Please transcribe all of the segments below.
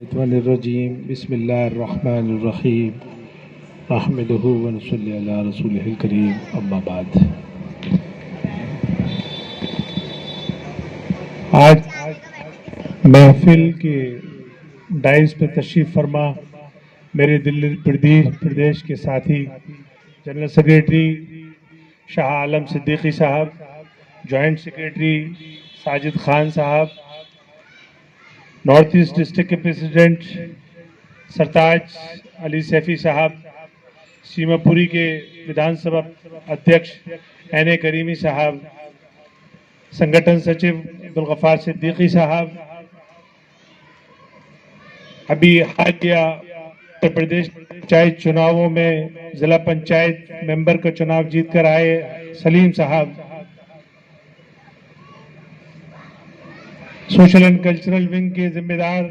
रजीम बिस्मिल्लाहिर्रहमानिर्रहीम अहमदुहु व नसल्ली अला रसूलिहिल करीम अम्मा बाद। आज महफिल के डाइस पे तशरीफ़ फरमा मेरे दिल्ली प्रदेश के साथी जनरल सेक्रेटरी शाह आलम सिद्दीकी साहब, जॉइंट सेक्रेटरी साजिद खान साहब, नॉर्थ ईस्ट डिस्ट्रिक्ट के प्रेसिडेंट सरताज अली सैफी साहब, सीमापुरी के विधानसभा अध्यक्ष एन ए करीमी साहब, संगठन सचिव अब्दुल गफ्फार सिद्दीकी साहब, अभी हालिया उत्तर प्रदेश पंचायत चुनावों में जिला पंचायत मेंबर का चुनाव जीत कर आए सलीम साहब, सोशल एंड कल्चरल विंग के जिम्मेदार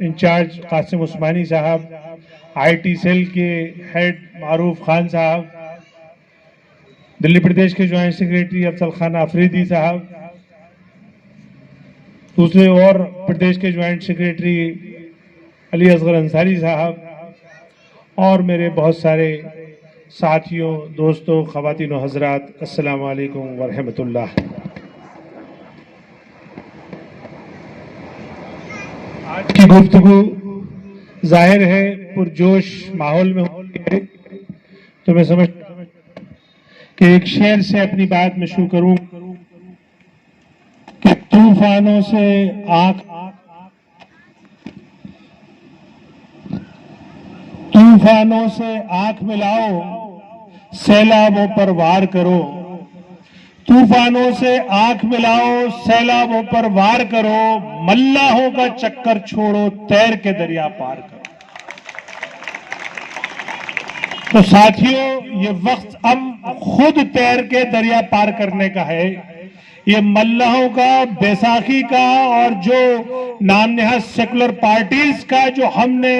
इंचार्ज कासिम उस्मानी साहब, आईटी सेल के हेड मारूफ खान साहब, दिल्ली प्रदेश के ज्वाइंट सेक्रेटरी अफजल खान आफरीदी साहब, दूसरे और प्रदेश के joint secretary Ali Asghar Ansari साहब और मेरे बहुत सारे साथियों, दोस्तों, ख़वातीन व हज़रात, अस्सलाम वालेकुम व रहमतुल्लाह। आज की गुफ्तगू जाहिर है पुरजोश माहौल में होती है, तो मैं समझता हूं कि एक शेर से अपनी बात में शुरू करूं कि तूफानों से आंख मिलाओ, सैलाबों पर वार करो। तूफानों से आंख मिलाओ, सैलाबों पर वार करो, मल्लाहों का चक्कर छोड़ो, तैर के दरिया पार करो। तो साथियों, ये वक्त अब खुद तैर के दरिया पार करने का है। ये मल्लाहों का, बैसाखी का और जो नाम नेहा सेकुलर पार्टीज का जो हमने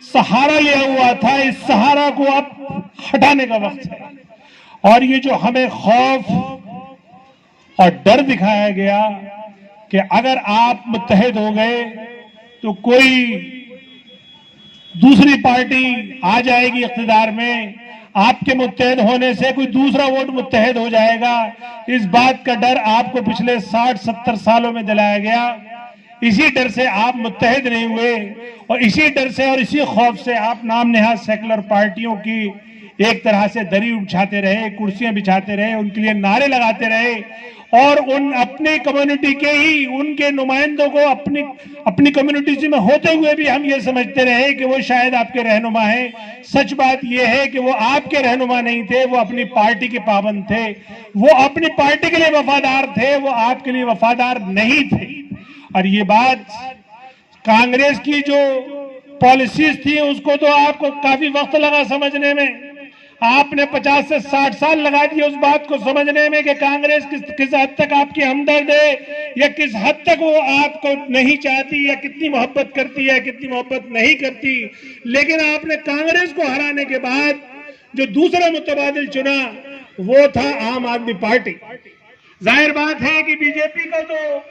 सहारा लिया हुआ था, इस सहारा को अब हटाने का वक्त है। और ये जो हमें खौफ और डर दिखाया गया कि अगर आप मुत्तहिद हो गए तो कोई दूसरी पार्टी आ जाएगी इख्तिदार में, आपके मुत्तहिद होने से कोई दूसरा वोट मुत्तहिद हो जाएगा, इस बात का डर आपको पिछले 60-70 सालों में दिलाया गया। इसी डर से आप मुत्तहिद नहीं हुए और इसी डर से और इसी खौफ से आप नाम नेहाद सेकुलर पार्टियों की एक तरह से दरी उछाते रहे, कुर्सियां बिछाते रहे, उनके लिए नारे लगाते रहे और उन अपनी कम्युनिटी के ही उनके नुमाइंदों को अपनी कम्युनिटी में होते हुए भी हम ये समझते रहे कि वो शायद आपके रहनुमा हैं। सच बात ये है कि वो आपके रहनुमा नहीं थे, वो अपनी पार्टी के पाबंद थे, वो अपनी पार्टी के लिए वफादार थे, वो आपके लिए वफादार नहीं थे। और ये बात कांग्रेस की जो पॉलिसीज थी उसको तो आपको काफी वक्त लगा समझने में। आपने 50 से 60 साल लगा दिए उस बात को समझने में कि कांग्रेस किस हद तक आपकी हमदर्द है या किस हद तक वो आपको नहीं चाहती या कितनी मोहब्बत करती है, कितनी मोहब्बत नहीं करती। लेकिन आपने कांग्रेस को हराने के बाद जो दूसरा मुतबादिल चुना वो था आम आदमी पार्टी। जाहिर बात है कि बीजेपी को तो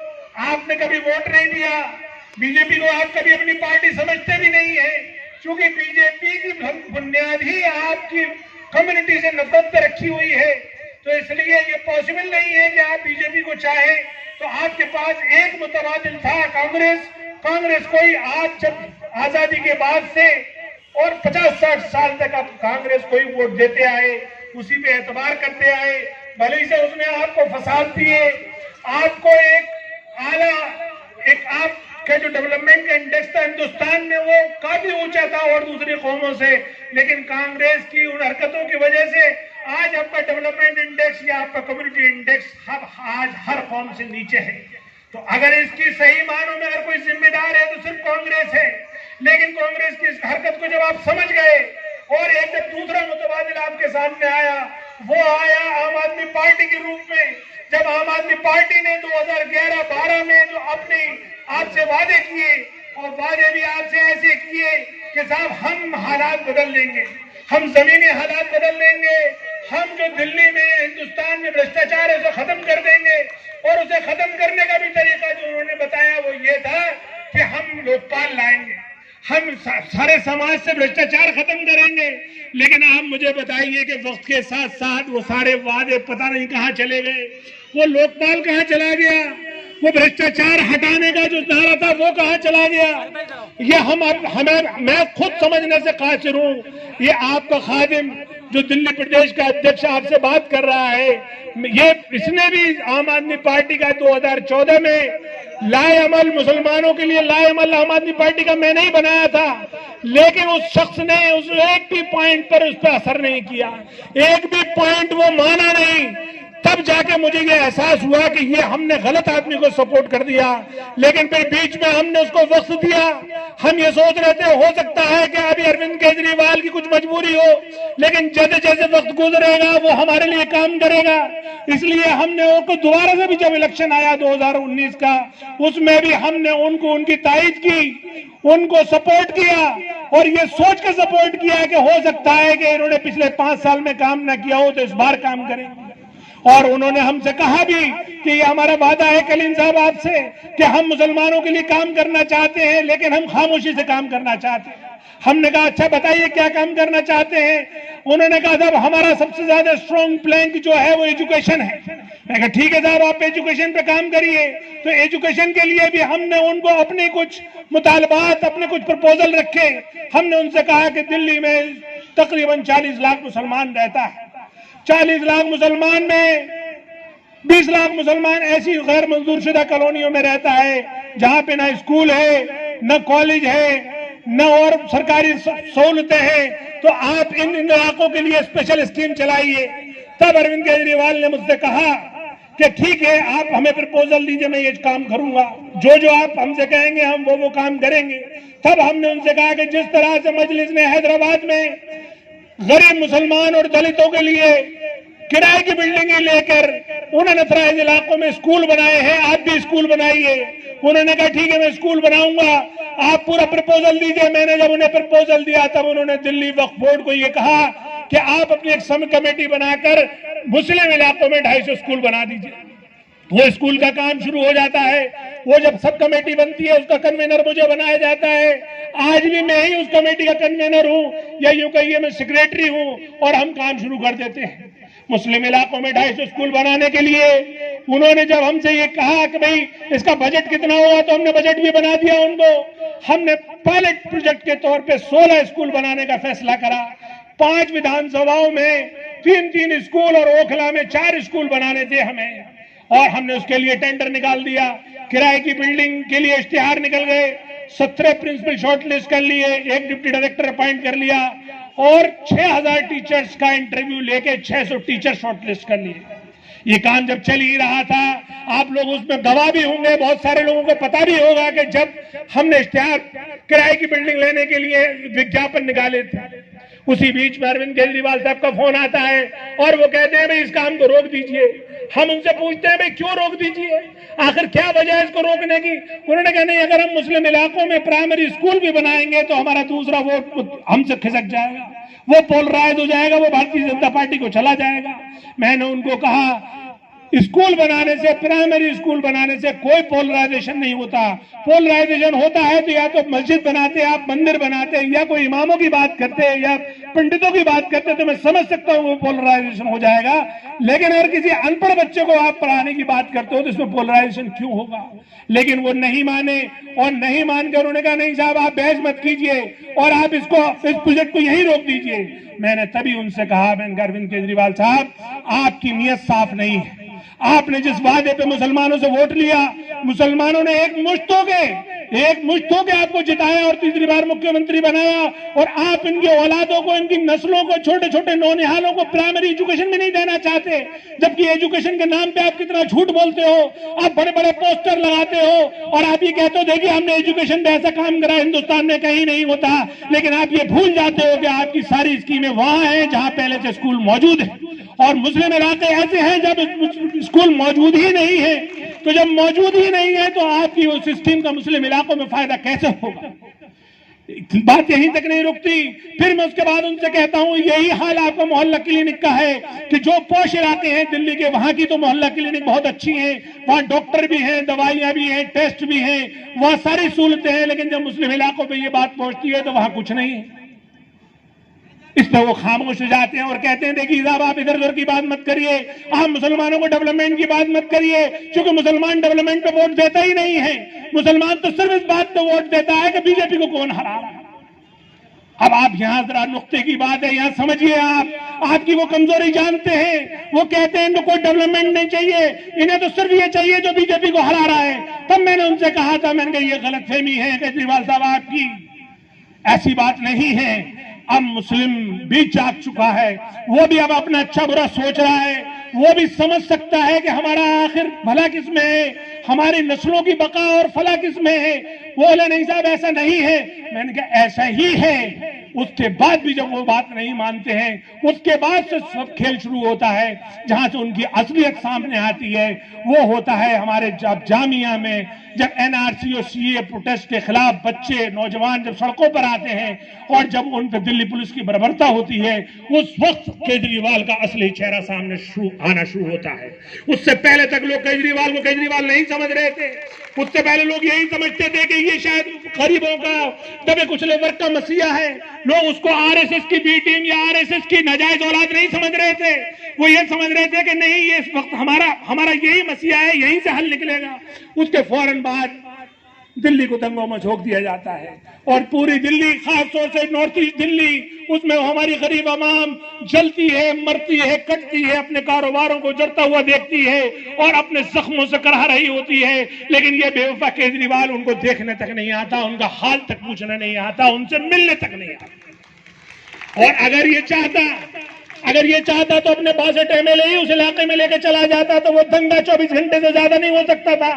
आपने कभी वोट नहीं दिया, बीजेपी को आप कभी अपनी पार्टी समझते भी नहीं है, क्योंकि बीजेपी की बुनियाद ही आपकी कम्युनिटी से नफरत पे रखी हुई है। तो इसलिए ये पॉसिबल नहीं है कि आप बीजेपी को चाहें। तो आपके पास एक मुतबादिल था कांग्रेस को ही आप जब आजादी के बाद से और 50-60 साल तक आप कांग्रेस को ही वोट देते आए, उसी पे एतबार करते आए, भले ही से उसने आपको फसाद दिए, आपको एक आपका जो डेवलपमेंट का इंडेक्स था हिंदुस्तान में वो काफी ऊंचा था और दूसरी कौमों से, लेकिन कांग्रेस की उन हरकतों की वजह से आज आपका डेवलपमेंट इंडेक्स या आपका कम्युनिटी इंडेक्स आज हर कौम से नीचे है। तो अगर इसकी सही मानों में अगर कोई जिम्मेदार है तो सिर्फ कांग्रेस है। लेकिन कांग्रेस की इस हरकत को जब आप समझ गए और एक जब दूसरा मुतबादिल आपके सामने आया, वो आया आम आदमी पार्टी के रूप में। जब आम आदमी पार्टी ने 2011-12 में जो अपने आपसे वादे किए और वादे भी आपसे ऐसे किए कि साहब हम हालात बदल लेंगे, हम जमीनी हालात बदल लेंगे, हम जो दिल्ली में हिंदुस्तान में भ्रष्टाचार है उसे खत्म कर देंगे, और उसे खत्म करने का भी तरीका जो उन्होंने बताया वो ये था कि हम लोकपाल लाएंगे, हम सारे समाज से भ्रष्टाचार खत्म करेंगे। लेकिन आप मुझे बताइए कि वक्त के साथ साथ वो सारे वादे पता नहीं कहां चले गए, वो लोकपाल कहां चला गया, वो भ्रष्टाचार हटाने का जो नारा था वो कहां चला गया। ये हमें मैं खुद समझने से कासिर हूं। ये आपका खादिम जो दिल्ली प्रदेश का अध्यक्ष आपसे बात कर रहा है, ये इसने भी आम आदमी पार्टी का 2014 में लाएअमल मुसलमानों के लिए लाएअमल आम आदमी पार्टी का मैं नहीं बनाया था, लेकिन उस शख्स ने उस एक भी पॉइंट पर उस पर असर नहीं किया, एक भी पॉइंट वो माना नहीं। तब जाके मुझे ये एहसास हुआ कि ये हमने गलत आदमी को सपोर्ट कर दिया। लेकिन फिर बीच में हमने उसको वक्त दिया। हम ये सोच रहे थे हो सकता है कि अभी अरविंद केजरीवाल की कुछ मजबूरी हो, लेकिन जैसे जैसे वक्त गुजरेगा वो हमारे लिए काम करेगा। इसलिए हमने उनको दोबारा से भी जब इलेक्शन आया 2019 का, उसमें भी हमने उनको उनकी तारीफ की, उनको सपोर्ट किया और ये सोच कर सपोर्ट किया कि हो सकता है कि इन्होंने पिछले 5 साल में काम न किया हो तो इस बार काम करेंगे। और उन्होंने हमसे कहा भी कि ये हमारा वादा है कलीम साहब आपसे कि हम मुसलमानों के लिए काम करना चाहते हैं, लेकिन हम खामोशी से काम करना चाहते हैं। हमने कहा अच्छा बताइए क्या काम करना चाहते हैं। उन्होंने कहा साहब हमारा सबसे ज्यादा स्ट्रॉन्ग प्लैंक जो है वो एजुकेशन है। मैं कहा ठीक है साहब आप एजुकेशन पे काम करिए। तो एजुकेशन के लिए भी हमने उनको अपने कुछ मुतालबात, अपने कुछ प्रपोजल रखे। हमने उनसे कहा कि दिल्ली में तकरीबन 40 लाख मुसलमान रहता है, 40 लाख मुसलमान में 20 लाख मुसलमान ऐसी गैर मंजूर शुदा कॉलोनियों में रहता है जहां पे ना स्कूल है, न कॉलेज है, न और सरकारी सहूलतें हैं। तो आप इन इलाकों के लिए स्पेशल स्कीम चलाइए। तब अरविंद केजरीवाल ने मुझसे कहा कि ठीक है आप हमें प्रपोजल दीजिए, मैं ये काम करूंगा, जो आप हमसे कहेंगे हम वो काम करेंगे। तब हमने उनसे कहा कि जिस तरह से मजलिस ने हैदराबाद में गरीब मुसलमान और दलितों के लिए किराए की बिल्डिंगें लेकर उन्होंने अनथराइज्ड इलाकों में स्कूल बनाए हैं, आप भी स्कूल बनाइए। उन्होंने कहा ठीक है मैं स्कूल बनाऊंगा, आप पूरा प्रपोजल दीजिए। मैंने जब उन्हें प्रपोजल दिया तब उन्होंने दिल्ली वक्फ बोर्ड को ये कहा कि आप अपनी एक सब कमेटी बनाकर मुस्लिम इलाकों में 250 स्कूल बना दीजिए। वो स्कूल का काम शुरू हो जाता है। वो जब सब कमेटी बनती है उसका कन्वीनर मुझे बनाया जाता है। आज भी मैं ही उस कमेटी का कन्वीनर हूं, या यूं कहिए मैं सेक्रेटरी हूं, और हम काम शुरू कर देते हैं मुस्लिम इलाकों में 250 स्कूल बनाने के लिए। उन्होंने जब हमसे ये कहा कि भाई इसका बजट कितना होगा, तो हमने बजट भी बना दिया उनको। हमने पायलट प्रोजेक्ट के तौर पे 16 स्कूल बनाने का फैसला करा। 5 विधानसभाओं में 3-3 स्कूल और ओखला में 4 स्कूल बनाने थे हमें, और हमने उसके लिए टेंडर निकाल दिया। किराए की बिल्डिंग के लिए इश्तिहार निकल गए, 17 प्रिंसिपल शॉर्टलिस्ट कर लिए, 1 डिप्टी डायरेक्टर अपॉइंट कर लिया, और 6000 टीचर्स का इंटरव्यू लेके 600 टीचर शॉर्टलिस्ट कर लिए। ये काम जब चल ही रहा था, आप लोग उसमें गवाह भी होंगे, बहुत सारे लोगों को पता भी होगा कि जब हमने इश्तिहार किराए की बिल्डिंग लेने के लिए विज्ञापन निकाले थे, उसी बीच में अरविंद केजरीवाल साहब का फोन आता है और वो कहते हैं भाई इस काम को रोक दीजिए। हम उनसे पूछते हैं भाई क्यों रोक दीजिए, आखिर क्या वजह है इसको रोकने की। उन्होंने कहा नहीं, अगर हम मुस्लिम इलाकों में प्राइमरी स्कूल भी बनाएंगे तो हमारा दूसरा वोट हमसे खिसक जाएगा, वो पोलराइज हो जाएगा, वो भारतीय जनता पार्टी को चला जाएगा। मैंने उनको कहा स्कूल बनाने से, प्राइमरी स्कूल बनाने से कोई पोलराइजेशन नहीं होता। पोलराइजेशन होता है तो या तो मस्जिद बनाते, आप मंदिर बनाते, या कोई इमामों की बात करते हैं या पंडितों की बात करते, तो मैं समझ सकता हूँ वो पोलराइजेशन हो जाएगा। लेकिन अगर किसी अनपढ़ बच्चे को आप पढ़ाने की बात करते हो तो इसमें पोलराइजेशन क्यों होगा। लेकिन वो नहीं माने, और नहीं मानकर उन्होंने कहा नहीं साहब आप बहस मत कीजिए और आप इस प्रोजेक्ट को यहीं रोक दीजिए। मैंने तभी उनसे कहा, मैंने अरविंद केजरीवाल साहब आपकी नीयत साफ नहीं है। आपने जिस वादे पे मुसलमानों से वोट लिया, मुसलमानों ने एक मुश्त होके आपको जिताया और तीसरी बार मुख्यमंत्री बनाया, और आप इनकी औलादों को, इनकी नस्लों को, छोटे छोटे नौनिहालों को प्राइमरी एजुकेशन भी नहीं देना चाहते। जबकि एजुकेशन के नाम पे आप कितना झूठ बोलते हो, आप बड़े बड़े पोस्टर लगाते हो और आप ये कहते हो देखिए हमने एजुकेशन पे ऐसा काम करा, हिंदुस्तान में कहीं नहीं होता। लेकिन आप ये भूल जाते हो कि आपकी सारी स्कीमें वहां है जहां पहले से स्कूल मौजूद है, और मुस्लिम इलाके ऐसे हैं जब स्कूल मौजूद ही नहीं है। तो जब मौजूद ही नहीं है तो आपकी उस स्कीम का मुस्लिम इलाकों में फायदा कैसे होगा। बात यहीं तक नहीं रुकती, फिर मैं उसके बाद उनसे कहता हूं यही हाल आपका मोहल्ला क्लिनिक का है कि जो पॉश इलाके हैं दिल्ली के, वहां की तो मोहल्ला क्लिनिक बहुत अच्छी हैं, वहां डॉक्टर भी हैं, दवाइयां भी हैं, टेस्ट भी हैं, वहां सारी सहूलतें हैं, लेकिन जब मुस्लिम इलाकों पे ये बात पहुंचती है तो वहां कुछ नहीं है। इस पर वो खामोश हो जाते हैं और कहते हैं देखिए साहब आप इधर उधर की बात मत करिए, आप मुसलमानों को डेवलपमेंट की बात मत करिए, क्योंकि मुसलमान डेवलपमेंट पे वोट देता ही नहीं है। मुसलमान तो सिर्फ इस बात पे वोट देता है कि बीजेपी को कौन हरा रहा है। अब आप यहां जरा नुक्ते की बात है, यहां समझिए, आप आपकी वो कमजोरी जानते हैं। वो कहते हैं इनको कोई डेवलपमेंट नहीं चाहिए, इन्हें तो सिर्फ ये चाहिए जो बीजेपी को हरा रहा है। तब मैंने उनसे कहा था, मैंने कहा ये गलतफहमी है केजरीवाल साहब आपकी, ऐसी बात नहीं है। अब मुस्लिम भी जाग चुका है, वो भी अब अपना अच्छा बुरा सोच रहा है, वो भी समझ सकता है कि हमारा आखिर भला किस में है, हमारी नस्लों की बका और फला किस में है। वो बोले नहीं साहब ऐसा नहीं है। मैंने कहा ऐसा ही है। उसके बाद भी जब वो बात नहीं मानते हैं, उसके बाद से सब खेल शुरू होता है। जहां से उनकी असलियत सामने आती है वो होता है हमारे जब जामिया में, जब एनआरसी और सीए प्रोटेस्ट के खिलाफ बच्चे नौजवान जब सड़कों पर आते हैं और जब उन पर दिल्ली पुलिस की बर्बरता होती है, उस वक्त केजरीवाल का असली चेहरा सामने आना शुरू होता है। उससे पहले तक लोग केजरीवाल को केजरीवाल नहीं समझ रहे थे। उससे पहले लोग यही समझते थे कि ये शायद गरीबों का दबे कुचले वर्ग का मसीहा है। लोग उसको आरएसएस की बी टीम या आरएसएस की नाजायज औलाद नहीं समझ रहे थे। वो ये समझ रहे थे कि नहीं ये इस वक्त हमारा यही मसीहा है, यहीं से हल निकलेगा। उसके फौरन बाद दिल्ली को दंगों में झोंक दिया जाता है और पूरी दिल्ली, खासतौर से नॉर्थ ईस्ट दिल्ली, उसमें हमारी गरीब आवाम जलती है, मरती है, कटती है, अपने कारोबारों को जलता हुआ देखती है और अपने जख्मों से करहा रही होती है। लेकिन ये बेवफा केजरीवाल उनको देखने तक नहीं आता, उनका हाल तक पूछने नहीं आता, उनसे मिलने तक नहीं आता। और अगर ये चाहता तो अपने 62 एमएलए ही उस इलाके में लेकर चला जाता, तो वो दंगा 24 घंटे से ज्यादा नहीं हो सकता था।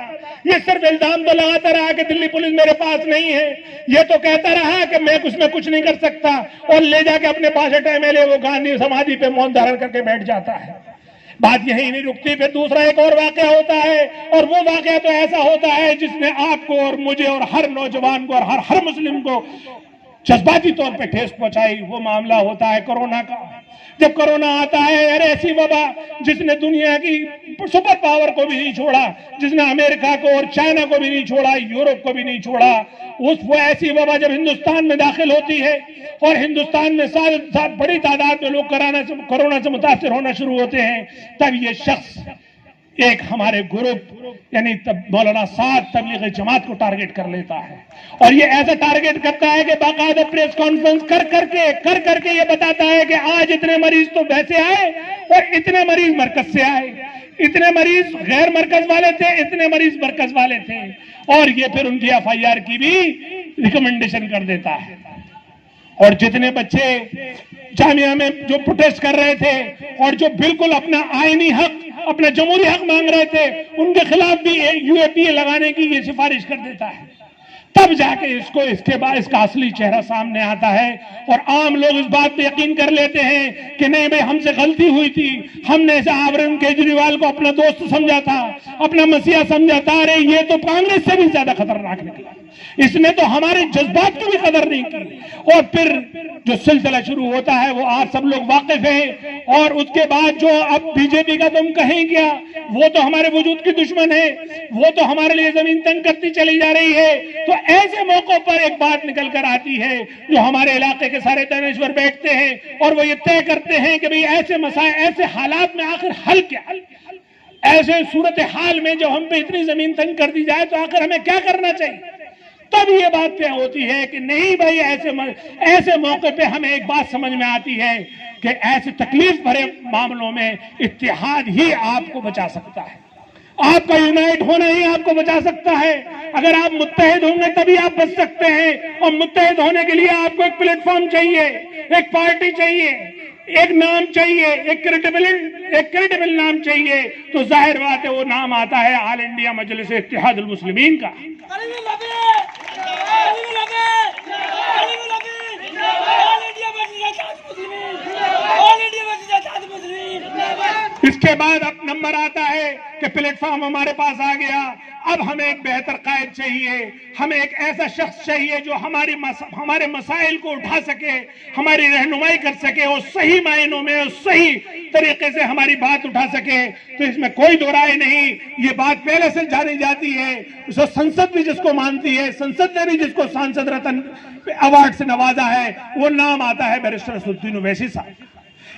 ये सिर्फ इल्जाम तो लगाता रहा कि दिल्ली पुलिस मेरे पास नहीं है, ये तो कहता रहा कि मैं उसमें कुछ नहीं कर सकता, और ले जाके अपने 62 एमएलए वो गांधी समाधि पे मौन धारण करके बैठ जाता है। बात यही नहीं रुकती, फिर दूसरा एक और वाकया होता है, और वो वाकया तो ऐसा होता है जिसने आपको और मुझे और हर नौजवान को और हर मुस्लिम को जज्बाती तौर पे ठेस पहुंचाई। वो मामला होता है कोरोना का। जब कोरोना आता है, अरे ऐसी वबा जिसने दुनिया की सुपर पावर को भी नहीं छोड़ा, जिसने अमेरिका को और चाइना को भी नहीं छोड़ा, यूरोप को भी नहीं छोड़ा, वो ऐसी वबा जब हिंदुस्तान में दाखिल होती है और हिंदुस्तान में साथ बड़ी तादाद में लोग कोरोना से मुतासिर होना शुरू होते हैं, तब ये शख्स एक हमारे ग्रुप यानी मौलाना साद तबलीग जमात को टारगेट कर लेता है। और ये ऐसा टारगेट करता है कि बाकायदा प्रेस कॉन्फ्रेंस कर करके ये बताता है कि आज इतने मरीज तो वैसे आए और इतने मरीज मरकज से आए, इतने मरीज गैर मरकज वाले थे, इतने मरीज मरकज वाले थे। और ये फिर उनकी एफआईआर की भी रिकमेंडेशन कर देता है। और जितने बच्चे जामिया में जो प्रोटेस्ट कर रहे थे और जो बिल्कुल अपना आईनी हक, अपना जमहूरी हक मांग रहे थे, उनके खिलाफ भी यूएपीए लगाने की ये सिफारिश कर देता है। तब जाके इसके बाद इसका असली चेहरा सामने आता है और आम लोग इस बात पे यकीन कर लेते हैं कि नहीं भाई हमसे गलती हुई थी, हमने ऐसा आवरण केजरीवाल को अपना दोस्त समझा था, अपना मसीहा समझा था। अरे ये तो कांग्रेस से भी ज्यादा खतरनाक निकला, इसने तो हमारे जज्बात की भी कदर नहीं की। और फिर जो सिलसिला शुरू होता है वो आज सब लोग वाकिफ हैं। और उसके बाद जो अब बीजेपी का तुम कहें क्या, वो तो हमारे वजूद की दुश्मन है, वो तो हमारे लिए जमीन तंग करती चली जा रही है। तो ऐसे मौकों पर एक बात निकल कर आती है जो हमारे इलाके के सारे दानिश्वर बैठते हैं और वो ये तय करते हैं कि भाई ऐसे मसाए, ऐसे हालात में आखिर हल क्या, ऐसे सूरत हाल में जो हम पे इतनी जमीन तंग कर दी जाए तो आखिर हमें क्या करना चाहिए। तब ये बात तय होती है कि नहीं भाई ऐसे मौके पे हमें एक बात समझ में आती है कि ऐसे तकलीफ भरे मामलों में इत्तेहाद ही आपको बचा सकता है, आपका यूनाइट होना ही आपको बचा सकता है। अगर आप मुत्तहिद होंगे तभी आप बच सकते हैं। और मुत्तहिद होने के लिए आपको एक प्लेटफॉर्म चाहिए, एक पार्टी चाहिए, एक नाम चाहिए, एक क्रेडिबल नाम चाहिए। तो जाहिर बात है वो नाम आता है ऑल इंडिया मजलिस इत्तेहादुल मुस्लिमीन का। इसके बाद अब नंबर आता है कि प्लेटफॉर्म हमारे पास आ गया, अब हमें एक बेहतर कायद चाहिए, हमें एक ऐसा शख्स चाहिए जो हमारे मसाइल को उठा सके, हमारी रहनुमाई कर सके और सही मायनों में और सही तरीके से हमारी बात उठा सके। तो इसमें कोई दो राय नहीं, ये बात पहले से जानी जाती है, जो संसद भी जिसको मानती है, संसद ने भी जिसको सांसद रत्न अवार्ड से नवाजा है, वो नाम आता है बैरिस्टर असदुद्दीन ओवैसी साहब।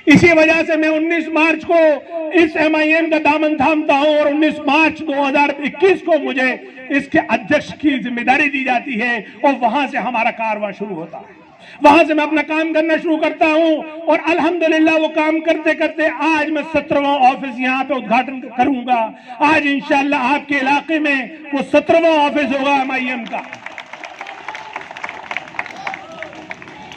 इसी वजह से मैं 19 मार्च को इस MIM का दामन थामता हूं और 19 मार्च 2021 को मुझे इसके अध्यक्ष की जिम्मेदारी दी जाती है और वहां से हमारा कारवां शुरू होता है। वहां से मैं अपना काम करना शुरू करता हूं और अल्हम्दुलिल्लाह वो काम करते करते आज मैं 17वां ऑफिस यहां पे उद्घाटन करूंगा। आज इंशाअल्लाह आपके इलाके में वो 17वां ऑफिस होगा MIM का।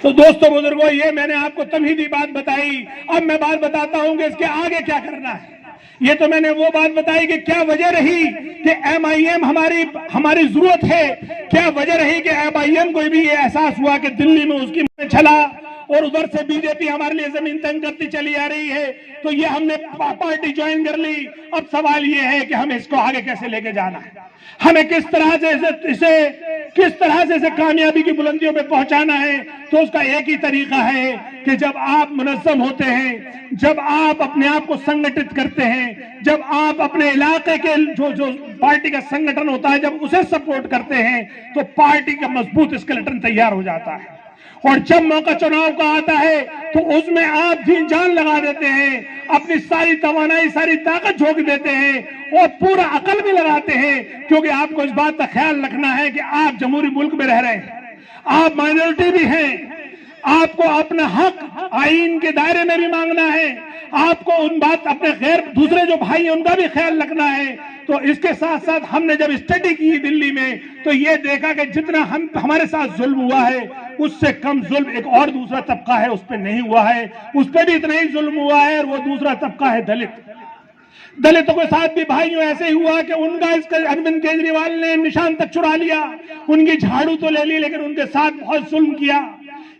तो दोस्तों बुजुर्गों, ये मैंने आपको तमहीदी बात बताई। अब मैं बात बताता हूं कि इसके आगे क्या करना है। ये तो मैंने वो बात बताई कि क्या वजह रही कि MIM हमारी जरूरत है, क्या वजह रही कि MIM को भी ये एहसास हुआ कि दिल्ली में उसकी छला और उधर से बीजेपी हमारे लिए जमीन तंग करती चली आ रही है, तो ये हमने पार्टी ज्वाइन कर ली। अब सवाल ये है कि हमें इसको आगे कैसे लेके जाना है, हमें किस तरह से इसे कामयाबी की बुलंदियों पे पहुंचाना है। तो उसका एक ही तरीका है कि जब आप मुनज़्ज़म होते हैं, जब आप अपने आप को संगठित करते हैं, जब आप अपने इलाके के जो पार्टी का संगठन होता है, जब उसे सपोर्ट करते हैं, तो पार्टी का मजबूत स्केलेटन तैयार हो जाता है। और जब मौका चुनाव का आता है तो उसमें आप जी जान लगा देते हैं, अपनी सारी तवानाई, सारी ताकत झोंक देते हैं और पूरा अकल भी लगाते हैं, क्योंकि आपको इस बात का ख्याल रखना है कि आप जमहूरी मुल्क में रह रहे हैं, आप माइनॉरिटी भी हैं, आपको अपना हक आईन के दायरे में भी मांगना है, आपको उन बात अपने गैर दूसरे जो भाई हैं उनका भी ख्याल रखना है। तो इसके साथ साथ हमने जब स्टडी की दिल्ली में तो ये देखा कि जितना हमारे साथ जुल्म हुआ है उससे कम जुल्म एक और दूसरा तबका है उस पर नहीं हुआ है, उस पर भी इतना ही जुल्म हुआ है। और वो दूसरा तबका है दलितों के साथ भी भाइयों ऐसे ही हुआ कि उनका इसका अरविंद केजरीवाल ने निशान तक चुरा लिया, उनकी झाड़ू तो ले ली लेकिन उनके साथ बहुत जुल्म किया।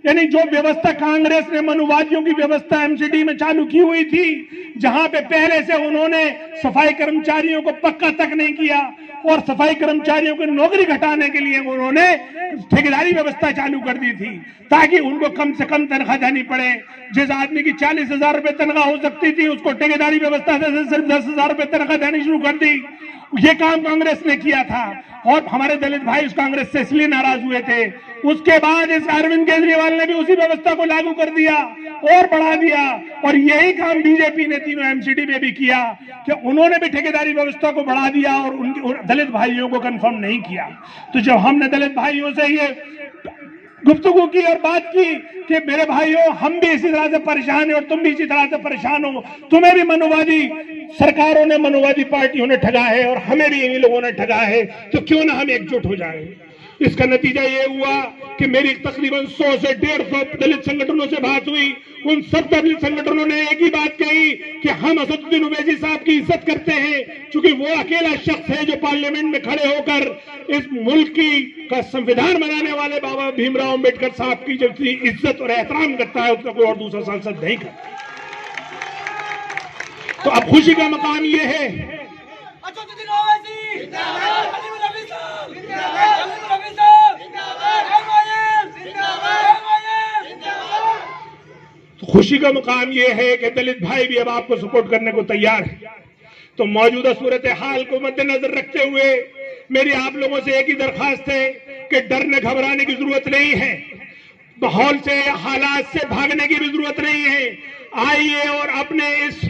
यानी जो व्यवस्था कांग्रेस ने मनुवादियों की व्यवस्था MCD में चालू की हुई थी, जहां पे पहले से उन्होंने सफाई कर्मचारियों को पक्का तक नहीं किया और सफाई कर्मचारियों की नौकरी घटाने के लिए उन्होंने ठेकेदारी व्यवस्था चालू कर दी थी ताकि उनको कम से कम तनख्वाह देनी पड़े। जिस आदमी की 40,000 रुपए तनख्वाह हो सकती थी उसको ठेकेदारी व्यवस्था से सिर्फ 10,000 रुपए तनख्वाह देनी शुरू कर दी। ये काम कांग्रेस ने किया था और हमारे दलित भाई उस कांग्रेस से इसलिए नाराज हुए थे। उसके बाद इस अरविंद केजरीवाल ने भी उसी व्यवस्था को लागू कर दिया और बढ़ा दिया और यही काम बीजेपी ने तीनों MCD में भी किया कि उन्होंने भी ठेकेदारी व्यवस्था को बढ़ा दिया और उनके दलित भाइयों को कंफर्म नहीं किया। तो जब हमने दलित भाइयों से ये गुफ्तगू की और बात की कि मेरे भाइयों हम भी इसी तरह से परेशान हैं और तुम भी इसी तरह से परेशान हो, तुम्हें भी मनुवादी सरकारों ने, मनुवादी पार्टियों ने ठगा है और हमें भी इन्हीं लोगों ने ठगा है, तो क्यों ना हम एकजुट हो जाएं। इसका नतीजा ये हुआ कि मेरी तकरीबन 100 से 150 दलित संगठनों से बात हुई। उन सब दलित संगठनों ने एक ही बात कही कि हम असदुद्दीन ओवैसी साहब की इज्जत करते हैं, क्योंकि वो अकेला शख्स है जो पार्लियामेंट में खड़े होकर इस मुल्क का संविधान बनाने वाले बाबा भीमराव अम्बेडकर साहब की जो इज्जत और एहतराम करता है उसका कोई और दूसरा सांसद नहीं करता। तो अब खुशी का मकाम ये है खुशी का मुकाम यह है कि दलित भाई भी अब आपको सपोर्ट करने को तैयार है। तो मौजूदा सूरत हाल को मद्देनजर रखते हुए मेरी आप लोगों से एक ही दरखास्त है कि डरने घबराने की जरूरत नहीं है, माहौल से हालात से भागने की भी जरूरत नहीं है। आइए और अपने इस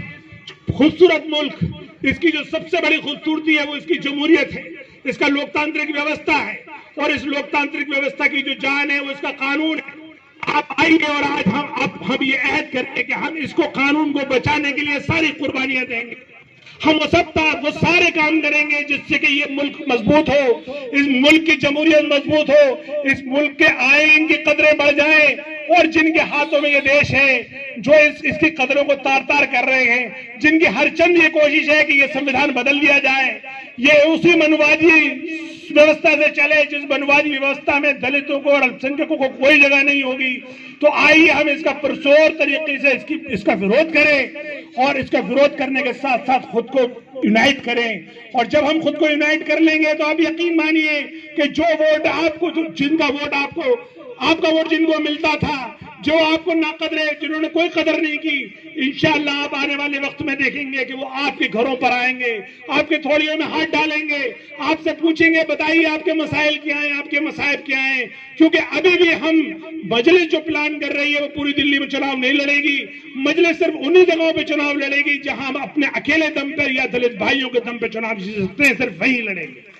खूबसूरत मुल्क, इसकी जो सबसे बड़ी खूबसूरती है वो इसकी जमहूरियत है, इसका लोकतांत्रिक व्यवस्था है और इस लोकतांत्रिक व्यवस्था की जो जान है वो इसका कानून है। आप आइए और आज हम ये अहद करें कि हम इसको कानून को बचाने के लिए सारी कुर्बानियां देंगे। हम वो सारे काम करेंगे जिससे कि ये मुल्क मजबूत हो, इस मुल्क की जमहूरियत मजबूत हो, इस मुल्क के आईन की कदरें बढ़ जाएं और जिनके हाथों में ये देश है जो इसकी कदरों को तार तार कर रहे हैं, जिनकी हर चंद ये कोशिश है कि ये संविधान बदल दिया जाए, ये उसी मनुवादी व्यवस्था से चले जिस मनुवादी व्यवस्था में दलितों को और अल्पसंख्यकों को कोई जगह नहीं होगी। तो आइए हम इसका पुरजोर तरीके से इसका विरोध करें और इसका विरोध करने के साथ साथ खुद को यूनाइट करें। और जब हम खुद को यूनाइट कर लेंगे तो आप यकीन मानिए कि जो वोट आपको, जिनका वोट आपको, आपका वोट जिनको मिलता था, जो आपको नाकदर, जिन्होंने कोई कदर नहीं की, इंशाअल्लाह आप आने वाले वक्त में देखेंगे कि वो आपके घरों पर आएंगे, आपके थोड़ियों में हाथ डालेंगे, आपसे पूछेंगे बताइए आपके मसाइल क्या हैं, आपके मसाइब क्या हैं। क्योंकि अभी भी हम, मजलिस जो प्लान कर रही है वो पूरी दिल्ली में चुनाव नहीं लड़ेगी। मजलिस सिर्फ उन्हीं जगहों पर चुनाव लड़ेगी जहां हम अपने अकेले दम पर या दलित भाइयों के दम पर चुनाव जीत सकते हैं, सिर्फ वहीं लड़ेंगे।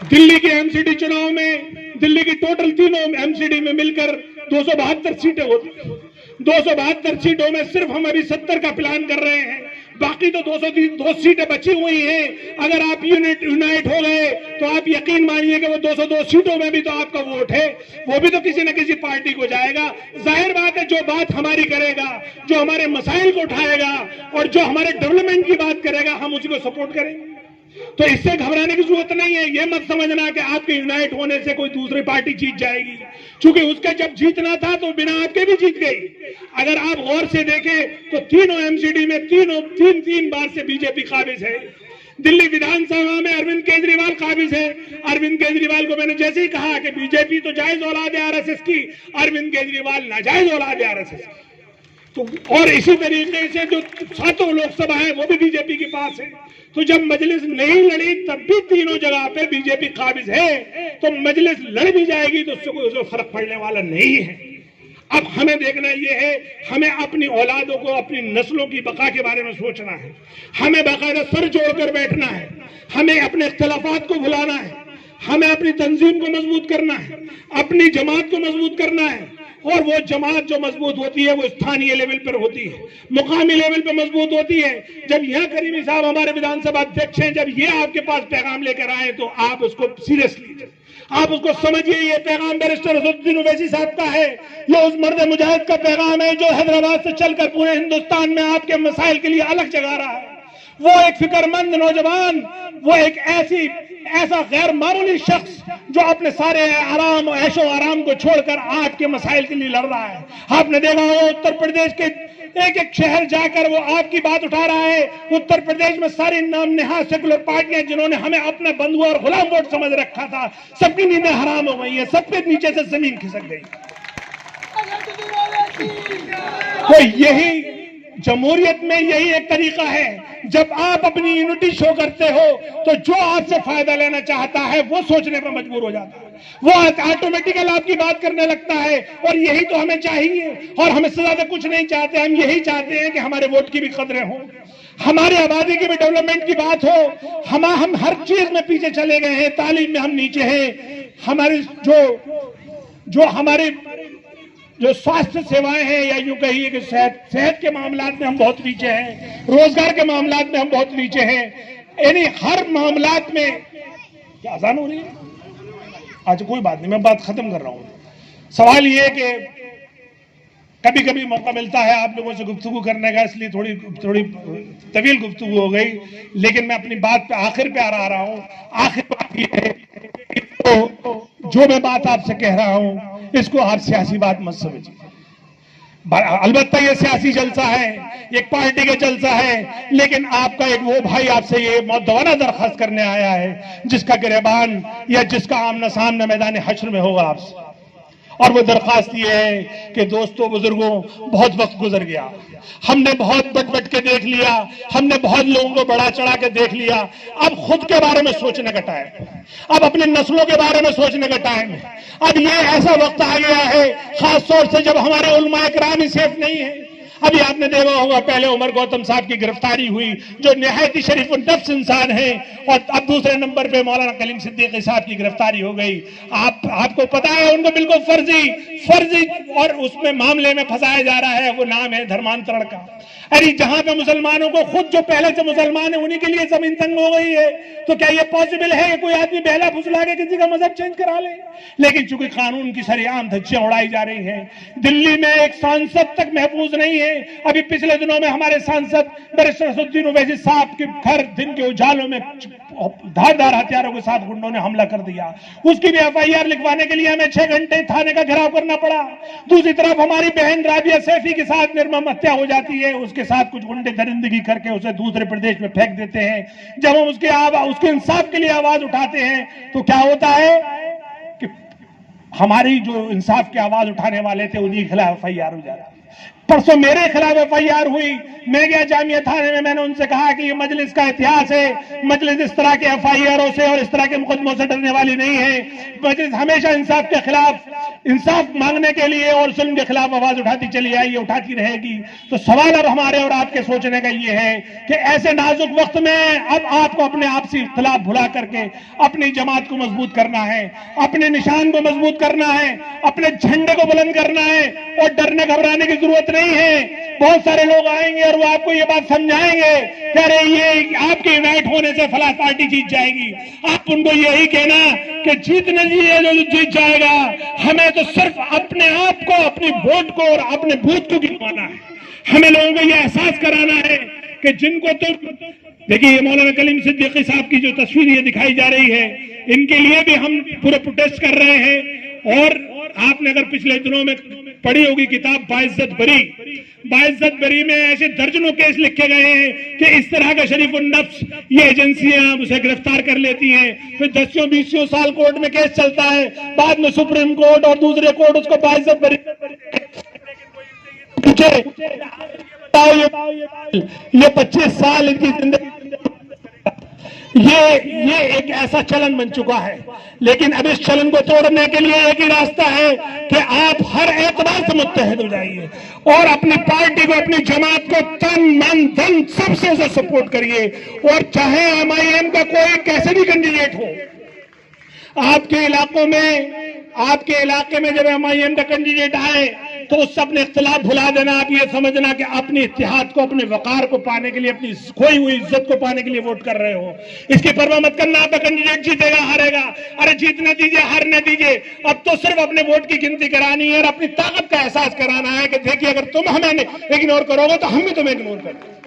दिल्ली के एमसीडी चुनाव में, दिल्ली की टोटल तीनों एमसीडी में मिलकर 272 सीटें होती हैं। 272 सीटों में सिर्फ हम अभी 70 का प्लान कर रहे हैं, बाकी तो 202 सीटें बची हुई हैं। अगर आप यूनाइट हो गए तो आप यकीन मानिए कि वो 202 सीटों में भी तो आपका वोट है, वो भी तो किसी न किसी पार्टी को जाएगा। जाहिर बात है, जो बात हमारी करेगा, जो हमारे मसाइल को उठाएगा और जो हमारे डेवलपमेंट की बात करेगा, हम उसी को सपोर्ट करेंगे। तो इससे घबराने की जरूरत नहीं है। यह मत समझना कि आपके यूनाइट होने से कोई दूसरी पार्टी जीत जाएगी, क्योंकि उसका जब जीतना था तो बिना आपके भी जीत गई। अगर आप गौर से देखें तो तीनों एमसीडी में तीन बार से बीजेपी काबिज है। दिल्ली विधानसभा में अरविंद केजरीवाल काबिज है। अरविंद केजरीवाल को मैंने जैसे ही कहा कि बीजेपी तो जायज औलाद है आरएसएस की, अरविंद केजरीवाल नाजायज औलाद है आरएसएस की। तो और इसी तरीके से जो 7 लोकसभा है वो भी बीजेपी के पास है। तो जब मजलिस नहीं लड़ी तब भी तीनों जगह पे बीजेपी काबिज है, तो मजलिस लड़ भी जाएगी तो उससे कोई फर्क पड़ने वाला नहीं है। अब हमें देखना ये है, हमें अपनी औलादों को, अपनी नस्लों की बका के बारे में सोचना है। हमें बाकायदा सर जोड़कर बैठना है, हमें अपने इख्तिलाफात को भुलाना है, हमें अपनी तंजीम को मजबूत करना है, अपनी जमात को मजबूत करना है। और वो जमात जो मजबूत होती है वो स्थानीय लेवल पर होती है, मुकामी लेवल पर मजबूत होती है। जब यहाँ करीमी साहब हमारे विधानसभा अध्यक्ष हैं, जब ये आपके पास पैगाम लेकर आए तो आप उसको सीरियसली, आप उसको समझिए। ये पैगाम बैरिस्टर असदुद्दीन ओवैसी साहब का है, ये उस मर्द मुजाहिद का पैगाम है जो हैदराबाद से चलकर पूरे हिंदुस्तान में आपके मसाइल के लिए अलग जगा रहा है। वो एक फिक्रमंद नौजवान, वो एक ऐसा गैर मामूली शख्स जो अपने सारे आराम, ऐशो आराम को छोड़कर आपके मसाइल के लिए लड़ रहा है। आपने देखा होगा उत्तर प्रदेश के एक शहर जाकर वो आपकी बात उठा रहा है। उत्तर प्रदेश में सारी नाम नेहा सेकुलर पार्टियां जिन्होंने हमें अपने बंधु और गुलाम वोट समझ रखा था, सबकी नींदें हराम हो गई है, सबके नीचे से जमीन खिसक गई। तो यही जमहूरियत में यही एक तरीका है, जब आप अपनी यूनिटी शो करते हो तो जो आपसे फायदा लेना चाहता है वो सोचने पर मजबूर हो जाता है, वो ऑटोमेटिकल आपकी बात करने लगता है। और यही तो हमें चाहिए, और हम इससे ज्यादा कुछ नहीं चाहते। हम यही चाहते हैं कि हमारे वोट की भी कदरें हो, हमारी आबादी की भी डेवलपमेंट की बात हो। हम हर चीज में पीछे चले गए हैं, तालीम में हम नीचे हैं, हमारी जो हमारे जो स्वास्थ्य सेवाएं हैं, या यूं कहिए कि सेहत के मामलात में हम बहुत नीचे हैं, रोजगार के मामलात में हम बहुत नीचे हैं, यानी हर मामलात में। क्या आसान हो रही है? अच्छा कोई बात नहीं, मैं बात खत्म कर रहा हूं। सवाल ये है कि कभी कभी मौका मिलता है आप लोगों से गुफ्तगू करने का, इसलिए थोड़ी तवील गुफ्तगू हो गई, लेकिन मैं अपनी बात पे आखिर पे आ रहा हूं। आखिर बात ये है, तो जो मैं बात आपसे कह रहा हूं इसको आप सियासी बात मत समझिए। अलबत्ता ये सियासी जलसा है, एक पार्टी का जलसा है, लेकिन आपका एक वो भाई आपसे ये मौदवाना दरखास्त करने आया है जिसका गिरबान या जिसका आमना सामना मैदान हश्र में होगा आपसे। और वो दरखास्त ये है कि दोस्तों, बुजुर्गों, बहुत वक्त गुजर गया, हमने बहुत बट के देख लिया, हमने बहुत लोगों को बढ़ा चढ़ा के देख लिया। अब खुद के बारे में सोचने का टाइम, अब अपनी नस्लों के बारे में सोचने का टाइम है। अब ये ऐसा वक्त आ गया है, खास तौर से जब हमारे उलमा इकराम ही सेफ नहीं है। अभी आपने देखा होगा, पहले उमर गौतम साहब की गिरफ्तारी हुई जो निहायत ही शरीफ नफ्स इंसान है, और अब दूसरे नंबर पे मौलाना कलीम सिद्दीकी साहब की गिरफ्तारी हो गई। आपको पता है उनको बिल्कुल फर्जी और उसमें मामले में फंसाया जा रहा है, वो नाम है धर्मांतरण का। अरे जहां पे मुसलमानों को, खुद जो पहले से मुसलमान है उन्हीं के लिए जमीन तंग हो गई है, तो क्या ये पॉसिबल है कि कोई आदमी बहला फुसला के किसी का मजहब चेंज करा ले? लेकिन चूंकि कानून की सरेआम धज्जियां उड़ाई जा रही हैं, दिल्ली में एक सांसद तक महफूज नहीं है अभी पिछले दिनों में हमारे सांसद बैरिस्टर असदुद्दीन ओवैसी साहब के घर दिन के उजालों में धारदार हथियारों के साथ गुंडों ने हमला कर दिया। उसकी भी एफआईआर लिखवाने के लिए हमें 6 घंटे थाने का घेराव करना पड़ा। दूसरी तरफ हमारी बहन राबिया सैफी के साथ निर्मम हत्या हो जाती है, उसके साथ कुछ गुंडे दरिंदगी करके उसे दूसरे प्रदेश में फेंक देते हैं। जब हम उसके इंसाफ के लिए आवाज उठाते हैं तो क्या होता है कि हमारी जो इंसाफ की आवाज उठाने वाले थे उन्हीं के खिलाफ एफआईआर हो जाती है। परसों मेरे खिलाफ एफआईआर हुई, मैं गया जामिया थाने में, मैंने उनसे कहा कि ये मजलिस का इतिहास है, मजलिस इस तरह के एफआईआरों से और इस तरह के मुकदमों से डरने वाली नहीं है। मजलिस हमेशा इंसाफ के खिलाफ, इंसाफ मांगने के लिए और जुल्म के खिलाफ आवाज उठाती चली आई, उठाती रहेगी। तो सवाल अब हमारे और आपके सोचने का ये है कि ऐसे नाजुक वक्त में अब आपको अपने आपसी इख्तिलाफ भुला करके अपनी जमात को मजबूत करना है, अपने निशान को मजबूत करना है, अपने झंडे को बुलंद करना है और डरने घबराने की जरूरत नहीं है। बहुत सारे लोग आएंगे और वो आपको ये बात समझाएंगे कि अरे ये आपके इन्वाइट होने से फलां पार्टी जीत जाएगी। आप उनको यही कहना कि जीतने दीजिए, जो जीत जाएगा। हमें तो सिर्फ अपने आप को, अपनी वोट को और अपने बूथ को गिनवाना है। हमें लोगों को यह एहसास कराना है कि जिनको तुम देखिए, मौलाना कलीम सिद्दीकी साहब की जो तस्वीर ये दिखाई जा रही है, इनके लिए भी हम पूरे प्रोटेस्ट कर रहे हैं। और आपने अगर पिछले दिनों में पढ़ी होगी किताब बाइज्जत बरी में ऐसे दर्जनों केस लिखे गए हैं कि इस तरह का शरीफ नफ्स ये एजेंसियां उसे गिरफ्तार कर लेती हैं, फिर 10-20 साल कोर्ट में केस चलता है, बाद में सुप्रीम कोर्ट और दूसरे कोर्ट उसको बाइज्जत बरी ये 25 साल इनकी जिंदगी, ये एक ऐसा चलन बन चुका है। लेकिन अब इस चलन को तोड़ने के लिए एक ही रास्ता है कि आप हर एतबार से मुत्तहिद हो जाइए और अपनी पार्टी को, अपनी जमात को तन मन धन सबसे सपोर्ट करिए। और चाहे एमआईएम का कोई कैसे भी कैंडिडेट हो, आपके इलाके में जब एमआईएम का कैंडिडेट आए तो उससे अपने इख्तिलाफ भुला देना। आप ये समझना कि अपनी इत्तेहाद को, अपने वकार को पाने के लिए, अपनी खोई हुई इज्जत को पाने के लिए वोट कर रहे हो। इसकी परवाह मत करना आपका कैंडिडेट जीतेगा हारेगा, अरे जीतने दीजिए, हारने दीजिए। अब तो सिर्फ अपने वोट की गिनती करानी है और अपनी ताकत का एहसास कराना है कि देखिए अगर तुम हमें इग्नोर करोगे तो हम भी तुम्हें इग्नोर करेंगे।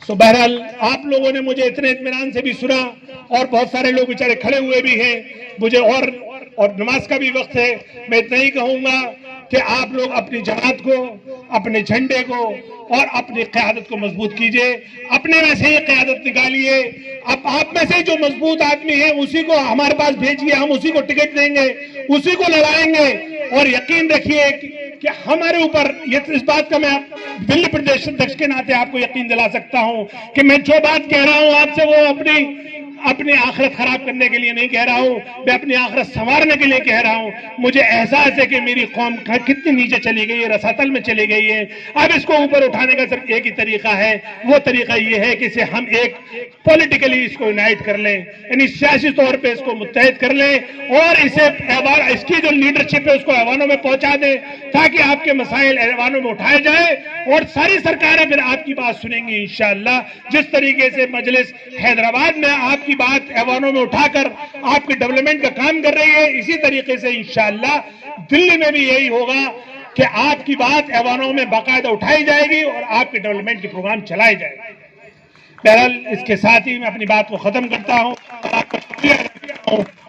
तो बहरहाल आप लोगों ने मुझे इतने इत्मीनान से भी सुना और बहुत सारे लोग बेचारे खड़े हुए भी हैं मुझे, और नमाज का भी वक्त है। मैं इतना ही कहूंगा कि आप लोग अपनी जमात को, अपने झंडे को और अपनी क़यादत को मजबूत कीजिए। अपने में से ही क़यादत निकालिए। अब आप में से जो मजबूत आदमी है उसी को हमारे पास भेजिए, हम उसी को टिकट देंगे, उसी को लड़ाएंगे। और यकीन रखिए कि हमारे ऊपर इस बात का मैं दिल्ली प्रदेश अध्यक्ष के नाते आपको यकीन दिला सकता हूं कि मैं जो बात कह रहा हूं आपसे वो अपनी आखिरत खराब करने के लिए नहीं कह रहा हूं, मैं अपनी आखिरत संवारने के लिए कह रहा हूं। मुझे एहसास है कि मेरी कौम कितनी नीचे चली गई है, रसातल में चली गई है। अब इसको ऊपर उठाने का सिर्फ एक ही तरीका है, वो तरीका ये है कि इसे हम एक पॉलिटिकली इसको यूनाइट कर लें, यानी सियासी तौर पे इसको मुत्तहिद कर लें और इसकी जो लीडरशिप है उसको ऐवानों में पहुंचा दें ताकि आपके मसाइल ऐवानों में उठाए जाए और सारी सरकारें फिर आपकी बात सुनेंगी इंशाअल्लाह। जिस तरीके से मजलिस हैदराबाद में आपकी बात ऐवानों में उठाकर आपके डेवलपमेंट का काम कर रही है, इसी तरीके से इंशाअल्लाह दिल्ली में भी यही होगा कि आपकी बात ऐवानों में बाकायदा उठाई जाएगी और आपके डेवलपमेंट के प्रोग्राम चलाए जाएंगे। बहरहाल इसके साथ ही मैं अपनी बात को खत्म करता हूँ।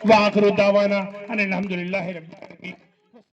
वाखिर दावाना अनिल हम्दुलिल्लाहि रब्बिल आलमीन।